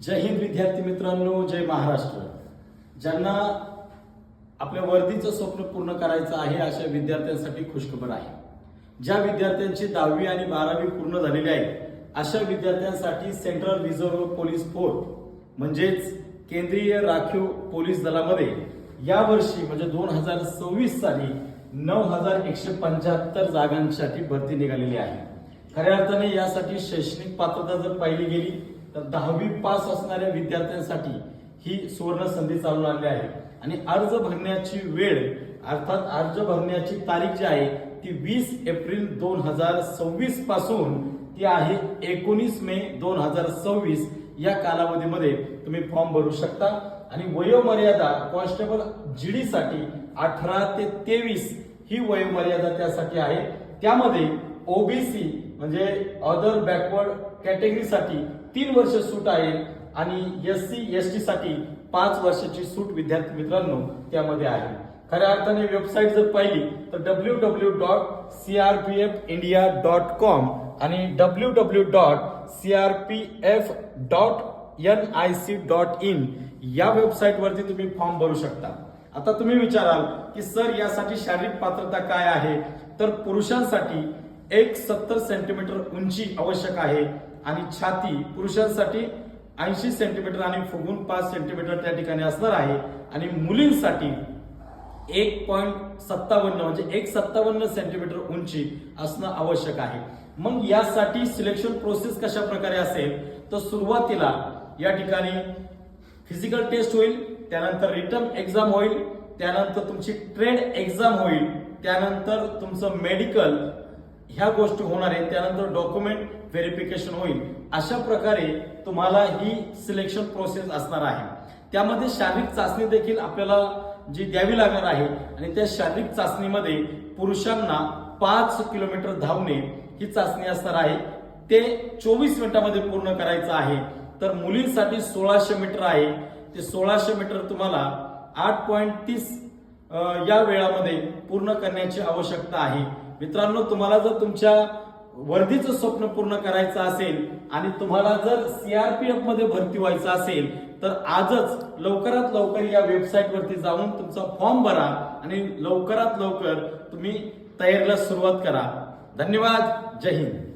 जय हिंद विद्यार्थी मित्रांनो, जय महाराष्ट्र। ज्यांना आपल्या वर्दीचं स्वप्न पूर्ण करायचं आहे अशा विद्यार्थ्यांसाठी खुशखबर आहे। ज्या विद्यार्थ्यांची 10वी आणि 12वी पूर्ण झालेली आहे अशा विद्यार्थ्यांसाठी सेंट्रल रिझर्व्ह पोलीस फोर्स म्हणजेच केंद्रीय राखीव पोलीस दलामध्ये यावर्षी म्हणजे 2026 साली 9175 जागांसाठी भरती निघालेली आहे। खऱ्या अर्थाने यासाठी शैक्षणिक पात्रता जर पाहिली गेली तर 10वी पास असणाऱ्या विद्यार्थ्यांसाठी ही सुवर्ण संधी चालून आली आहे आणि अर्ज भरण्याची वेळ अर्थात अर्ज भरण्याची तारीख जी आहे ती 20 एप्रिल 2026 पासून ती आहे 19 मे 2026 या कालावधीमध्ये तुम्ही फॉर्म भरू शकता। आणि वयोमर्यादा कॉन्स्टेबल जीडी साठी 18 ते 23 ही वयोमर्यादा त्यासाठी आहे। त्यामध्ये ओबीसी म्हणजे अदर बॅकवर्ड कॅटेगरीसाठी 3 वर्ष सूट आहे आणि एससी एसटी साठी 5 वर्षाची सूट विद्यार्थी मित्रांनो त्यामध्ये आहे। खऱ्या अर्थाने वेबसाईट जर पाहिली तर www.crpfindia.com आणि www.crpf.nic.in या वेबसाईट वरती तुम्ही फॉर्म भरू शकता। आता तुम्ही विचाराल की सर यासाठी शारीरिक पात्रता काय आहे, तर पुरुषांसाठी 170 सेंटीमीटर उंची आवश्यक आहे आणि छाती पुरुषांसाठी 80 सेंटीमीटर आणि फुगून 5 सेंटीमीटर त्या ठिकाणी असणार आहे आणि मुलींसाठी 1.57 म्हणजे 157 सेंटीमीटर उंची असणं आवश्यक आहे। मग यासाठी सिलेक्शन प्रोसेस कशा प्रकारे असेल तर सुरुवातीला या ठिकाणी फिजिकल टेस्ट होईल, त्यानंतर रिटन एक्झाम होईल, त्यानंतर तुमची ट्रेड एक्झाम होईल, त्यानंतर तुमचं मेडिकल ह्या गोष्टी होणार आहेत, त्यानंतर डॉक्युमेंट व्हेरिफिकेशन होईल। अशा प्रकारे तुम्हाला ही सिलेक्शन प्रोसेस असणार आहे। त्यामध्ये शारीरिक चाचणी देखील आपल्याला जी द्यावी लागणार आहे आणि त्या शारीरिक चाचणीमध्ये पुरुषांना 5 किलोमीटर धावणे ही चाचणी असणार आहे, ते 24 मिनिटांमध्ये पूर्ण करायचं आहे। तर मुलींसाठी 1600 मीटर आहे, ते 1600 मीटर तुम्हाला 8.30 या वेळामध्ये पूर्ण करण्याची आवश्यकता आहे। मित्रांनो, तुम्हाला जर तुमच्या वर्दीचं स्वप्न पूर्ण करायचं असेल आणि तुम्हाला जर सीआरपीएफ मध्ये भरती व्हायचं असेल तर आजच लवकरात लवकर या वेबसाईट वरती जाऊन तुमचा फॉर्म भरा आणि लवकरात लवकर तुम्ही तयारीला सुरुवात करा। धन्यवाद। जय हिंद।